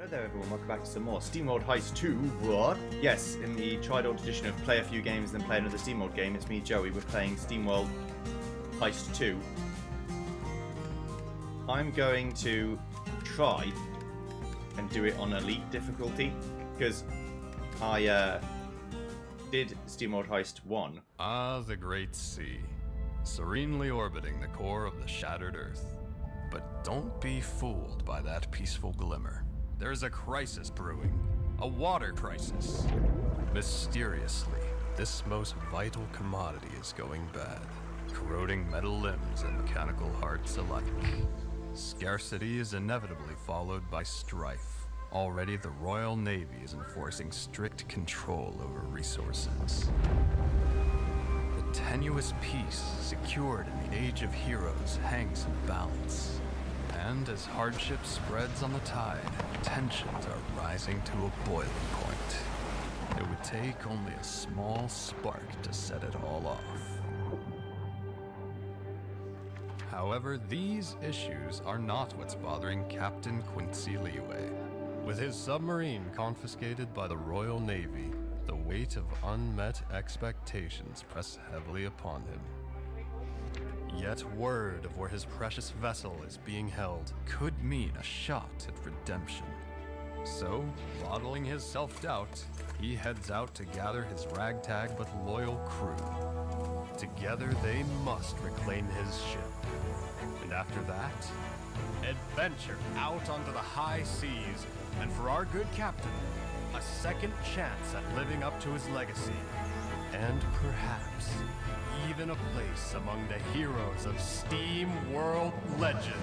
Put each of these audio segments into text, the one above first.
Hello there everyone, welcome back to some more SteamWorld Heist 2. What? Yes, in the tried-old tradition of play a few games then play another SteamWorld game, it's me, Joey, we're playing SteamWorld Heist 2. I'm going to try and do it on Elite difficulty, because I did SteamWorld Heist 1. Ah, the great sea, serenely orbiting the core of the shattered Earth. But don't be fooled by that peaceful glimmer. There's a crisis brewing, a water crisis. Mysteriously, this most vital commodity is going bad, corroding metal limbs and mechanical hearts alike. Scarcity is inevitably followed by strife. Already the Royal Navy is enforcing strict control over resources. The tenuous peace secured in the Age of Heroes hangs in balance. And as hardship spreads on the tide, tensions are rising to a boiling point. It would take only a small spark to set it all off. However, these issues are not what's bothering Captain Quincy Leeway. With his submarine confiscated by the Royal Navy, the weight of unmet expectations press heavily upon him. Yet word of where his precious vessel is being held could mean a shot at redemption. So, bottling his self-doubt, he heads out to gather his ragtag but loyal crew. Together they must reclaim his ship. And after that, adventure out onto the high seas, and for our good captain, a second chance at living up to his legacy. And perhaps even a place among the heroes of SteamWorld legend.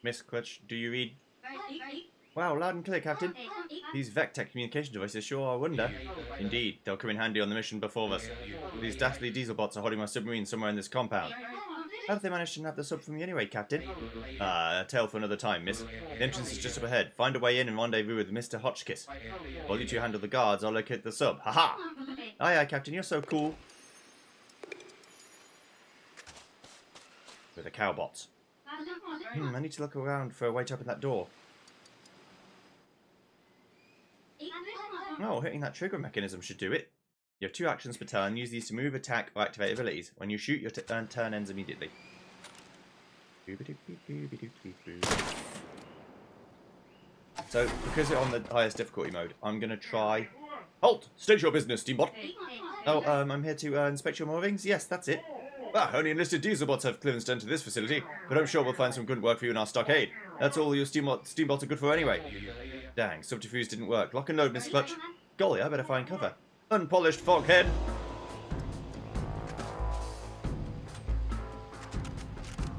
Miss Clutch, do you read? Wow, loud and clear, Captain. These Vectech communication devices sure are a wonder. Indeed, they'll come in handy on the mission before us. These dastardly diesel bots are holding my submarine somewhere in this compound. How did they manage to nab the sub from me anyway, Captain? A tale for another time, miss. The entrance is just up ahead. Find a way in and rendezvous with Mr. Hotchkiss. While you two handle the guards, I'll locate the sub. Ha-ha! Aye, aye, Captain, you're so cool. With the cowbots. I need to look around for a way to open that door. Oh, hitting that trigger mechanism should do it. You have 2 actions per turn. Use these to move, attack, or activate abilities. When you shoot, your turn ends immediately. So, because it's on the highest difficulty mode, I'm going to try... Halt! State your business, Steambot! Oh, I'm here to inspect your moorings? Yes, that's it. Ah, only enlisted diesel bots have clearance to enter this facility, but I'm sure we'll find some good work for you in our stockade. That's all your steambots are good for anyway. Dang, subterfuge didn't work. Lock and load, Miss Clutch. Golly, I better find cover. Unpolished foghead!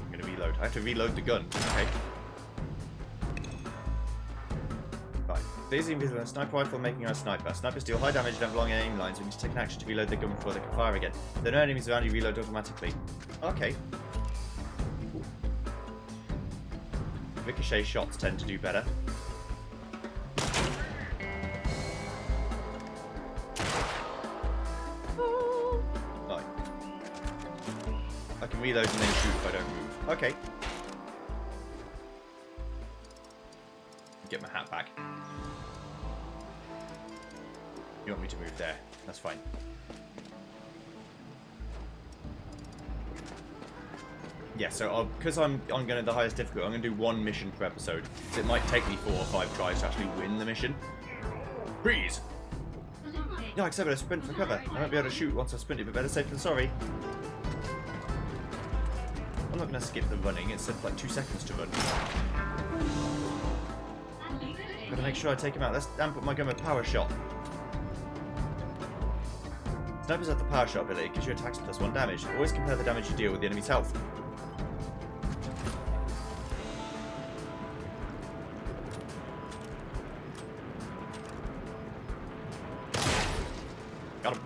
I'm gonna reload. I have to reload the gun. Okay. Right. Daisy invisible a sniper rifle making her a sniper. Snipers deal high damage and have long aim lines. We need to take an action to reload the gun before they can fire again. If there are no enemies around, you reload automatically. Okay. Ricochet shots tend to do better. I can reload and then shoot if I don't move. Okay. Get my hat back. You want me to move there? That's fine. Yeah, so because I'm going to the highest difficulty, I'm going to do 1 mission per episode. So it might take me 4 or 5 tries to actually win the mission. Freeze! Yikes, I better sprint for cover. I won't be able to shoot once I sprint, but better safe than sorry. I'm not going to skip the running, it said like 2 seconds to run. Gotta make sure I take him out. Let's amp up my gun with power shot. Snipers have the power shot ability, gives you attacks plus 1 damage. Always compare the damage you deal with the enemy's health. Got him.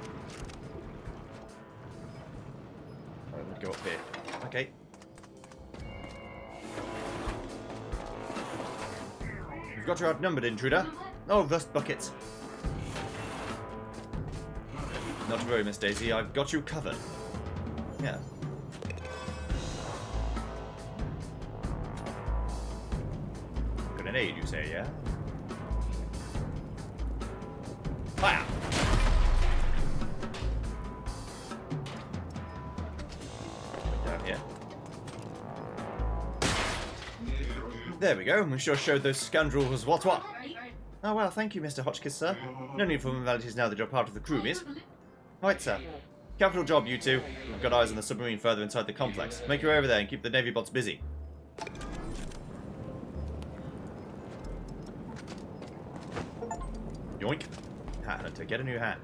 I would go up here. Okay. You've got your outnumbered, intruder. Oh, rust buckets. Not to worry, Miss Daisy. I've got you covered. Yeah. Grenade, you say, yeah? Fire! Down here. There we go. We sure showed those scoundrels what. Oh, well, thank you, Mr. Hotchkiss, sir. No need for formalities now that you're part of the crew, miss. Right, sir. Capital job, you two. I've got eyes on the submarine further inside the complex. Make your way over there and keep the Navy bots busy. Yoink. Hat hunter, get a new hat.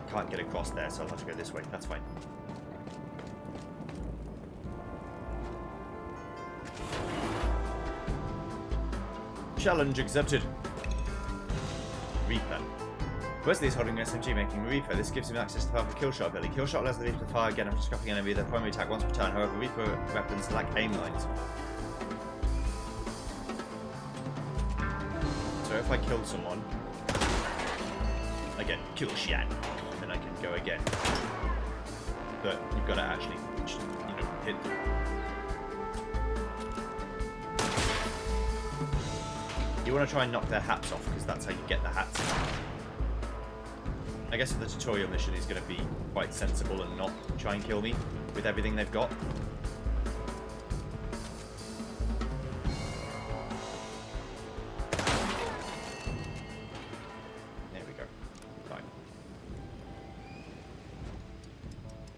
Can't get across there, so I'll have to go this way. That's fine. Challenge accepted. Reaper. Wesley is holding an SMG making Reaper. This gives him access to powerful kill shot ability. Kill shot allows the Reaper to fire again after scrapping enemy with their primary attack once per turn. However, Reaper weapons lack aim lines. So if I kill someone, I get kill shot, and then I can go again. But you've got to actually, hit them. You want to try and knock their hats off, because that's how you get the hats. I guess the tutorial mission is going to be quite sensible and not try and kill me with everything they've got. There we go. Fine.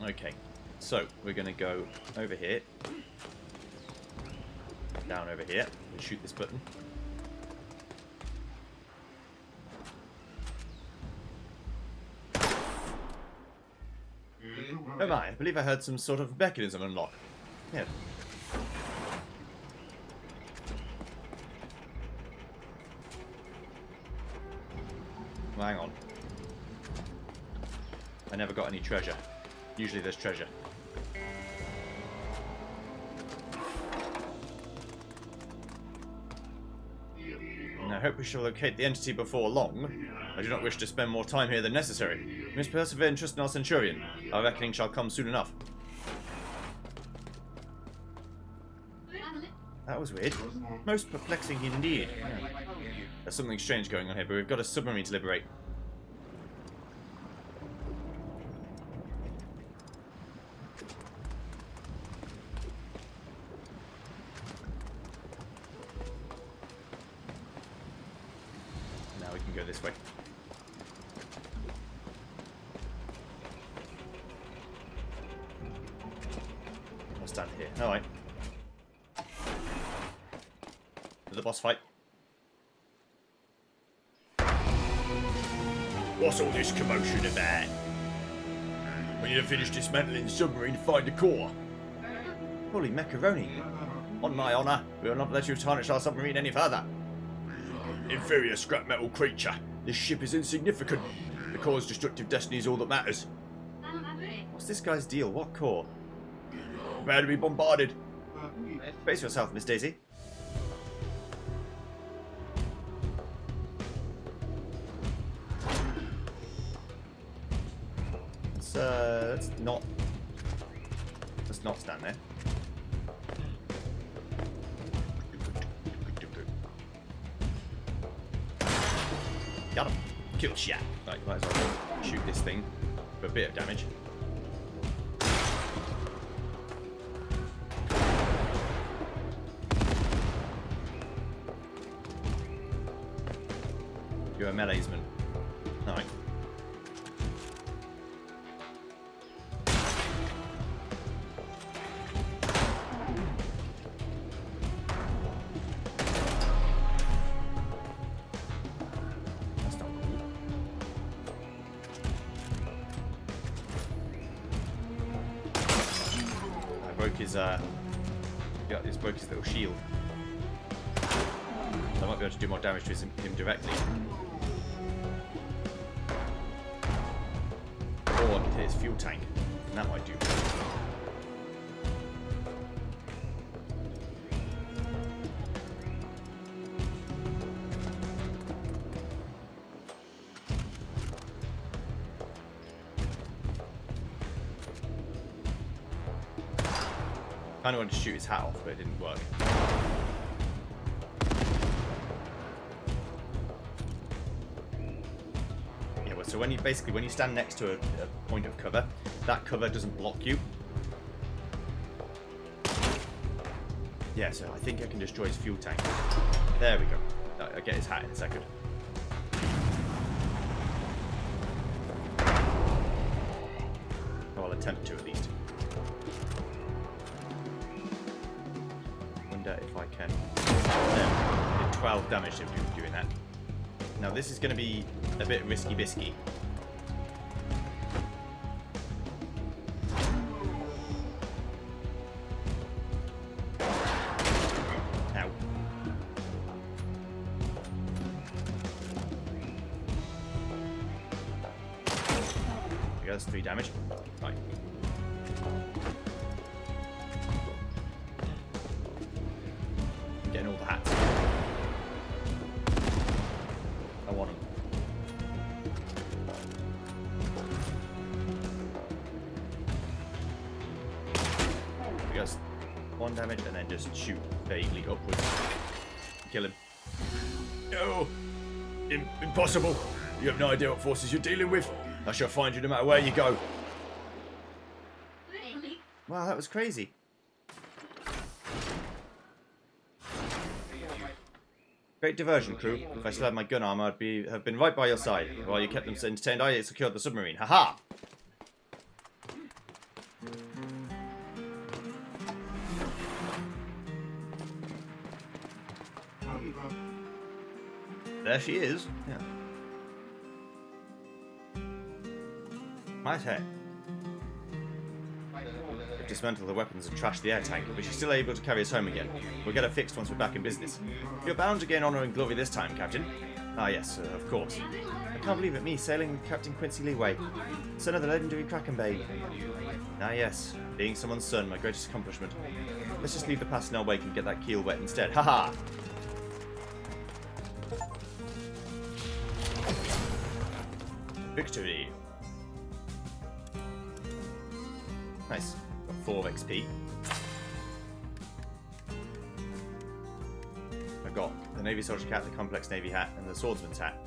Okay, so we're going to go over here, down over here, and shoot this button. Oh my, I believe I heard some sort of mechanism unlock. Yeah. Well, hang on. I never got any treasure. Usually there's treasure. I hope we shall locate the entity before long. I do not wish to spend more time here than necessary. We must persevere and trust in our Centurion. Our reckoning shall come soon enough. That was weird. Most perplexing indeed. There's something strange going on here, but we've got a submarine to liberate. Now we can go this way. I'll stand here. Alright. The boss fight. What's all this commotion about? We need to finish dismantling the submarine to find the core. Holy macaroni. On my honour, we will not let you tarnish our submarine any further. Inferior scrap metal creature. This ship is insignificant. The core's destructive destiny is all that matters. What's this guy's deal? What core? Prepare to be bombarded. Brace yourself, Miss Daisy. Let's not stand there. Got him. Kill shot. Right, might as well shoot this thing for a bit of damage. You're a melee'sman. Alright. Broke his little shield. So I might be able to do more damage to him directly. Or to his fuel tank. And that might do. Kind of wanted to shoot his hat off, but it didn't work. Yeah, well, so when you stand next to a point of cover, that cover doesn't block you. Yeah, so I think I can destroy his fuel tank. There we go. I'll get his hat in a second. Oh, I'll attempt to at least. Wonder if I can. There, I did 12 damage to him doing that. Now this is going to be a bit risky-bisky. Ow. Okay, that's 3 damage. Right. Getting all the hats. I want them. He goes 1 damage and then just shoot vaguely upwards. Kill him. No! Impossible! You have no idea what forces you're dealing with. I shall find you no matter where you go. Wow, that was crazy. Great diversion, crew. If I still had my gun armor, I'd have been right by your side. While you kept them entertained, I secured the submarine. Haha! There she is. Yeah. Nice hair. We've dismantled the weapons and trashed the air tank, but she's still able to carry us home again. We'll get her fixed once we're back in business. You're bound to gain honour and glory this time, Captain. Ah yes, of course. I can't believe it, me sailing with Captain Quincy Leeway, son of the legendary Krakenbane. Ah yes, being someone's son, my greatest accomplishment. Let's just leave the past in our wake and get that keel wet instead. Haha! Victory! Nice. Got 4 XP. I've got the Navy Soldier Cap, the Complex Navy Hat, and the Swordsman's Hat.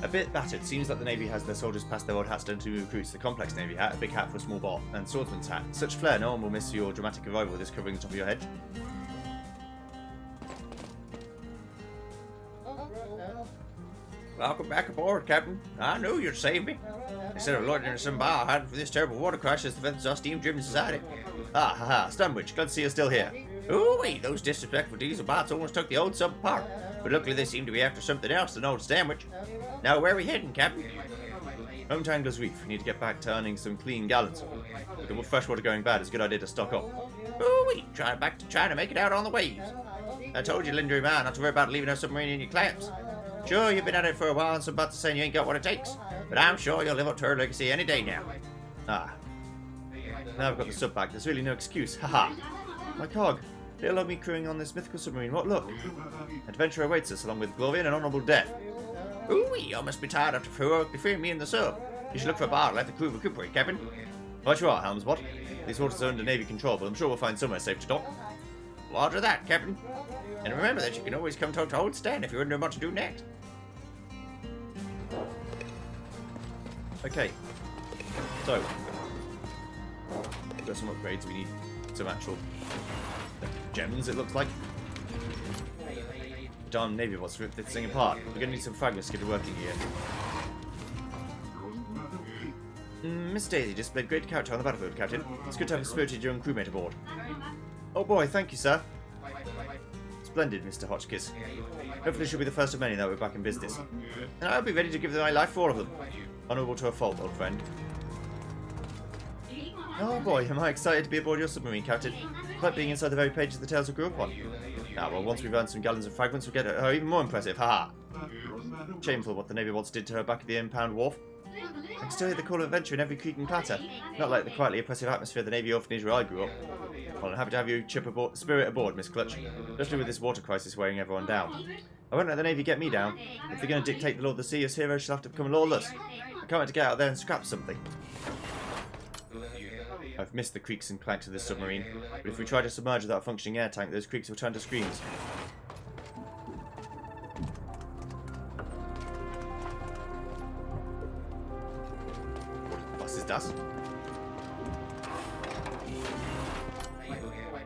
A bit battered. Seems like the Navy has their soldiers pass their old hats down to new recruits. The Complex Navy Hat, a big hat for a small bot, and Swordsman's Hat. Such flair, no one will miss your dramatic arrival with this covering the top of your head. Welcome back aboard, Captain. I knew you'd save me. Instead of loitering in some bar hiding for this terrible water crash as defends our steam-driven society. Ah, haha, Stunwich, glad to see you're still here. Ooh-wee, those disrespectful diesel bots almost took the old sub apart. But luckily they seem to be after something else than old Sandwich. Now where are we heading, Captain? Home to Angler's Reef. We need to get back to earning some clean gallons. With the freshwater going bad, it's a good idea to stock up. Ooh-wee, trying to make it out on the waves. I told you, Lindry man, not to worry about leaving our submarine in your clamps. Sure, you've been at it for a while and some bots are saying you ain't got what it takes. But I'm sure you'll live up to her legacy any day now. Ah. Now I've got the sub back, there's really no excuse. Haha. My cog. They'll love me crewing on this mythical submarine. What luck. Adventure awaits us along with glory and an honourable death. Ooh, you must be tired after freeing me in the sub. You should look for a bar to let the crew recuperate, Captain. Right you are, Helmsbot. These waters are under Navy control, but I'm sure we'll find somewhere safe to dock. Roger that, Captain. And remember that you can always come talk to old Stan if you're wondering what to do next. Okay. So. We've got some upgrades. We need some actual gems, it looks like. Darn Navy bots ripped this thing apart. We're going to need some fragments to get it working here. Miss Daisy displayed great character on the battlefield, Captain. It's good to have a spirited young crewmate aboard. Oh boy, thank you, sir. Splendid, Mr. Hotchkiss. Hopefully she'll be the first of many that we're back in business. And I'll be ready to give them my life for all of them. Honourable to a fault, old friend. Oh boy, am I excited to be aboard your submarine, Captain. Like being inside the very pages the tales I grew up on. Ah, well, once we've earned some gallons of fragments, we'll get her even more impressive. Haha. Shameful what the Navy bots did to her back at the impound wharf. I can still hear the call of adventure in every creak and clatter. Not like the quietly oppressive atmosphere of the Navy orphanage where I grew up. Well, I'm happy to have you spirit aboard, Miss Clutch. Especially with this water crisis weighing everyone down. I won't let the Navy get me down. If they're going to dictate the law of the sea, us heroes shall have to become lawless. I can't wait to get out there and scrap something. I've missed the creaks and clanks of this submarine, but if we try to submerge without a functioning air tank, those creaks will turn to screams. Was ist das?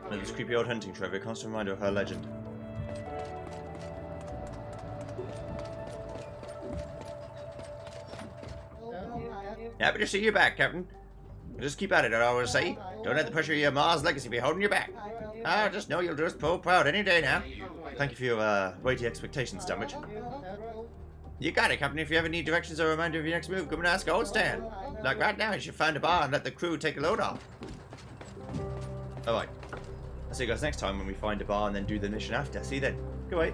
No, this creepy old hunting trove, a constant reminder of her legend. Happy to see you back, Captain. Just keep at it, I always say. Don't let the pressure of your Mars legacy be holding you back. Ah, just know you'll do us pull proud any day now. Thank you for your weighty expectations, Sandwich. You got it, Captain. If you ever need directions or a reminder of your next move, come and ask old Stan. Like right now, you should find a bar and let the crew take a load off. Alright. I'll see you guys next time when we find a bar and then do the mission after. See you then. Goodbye.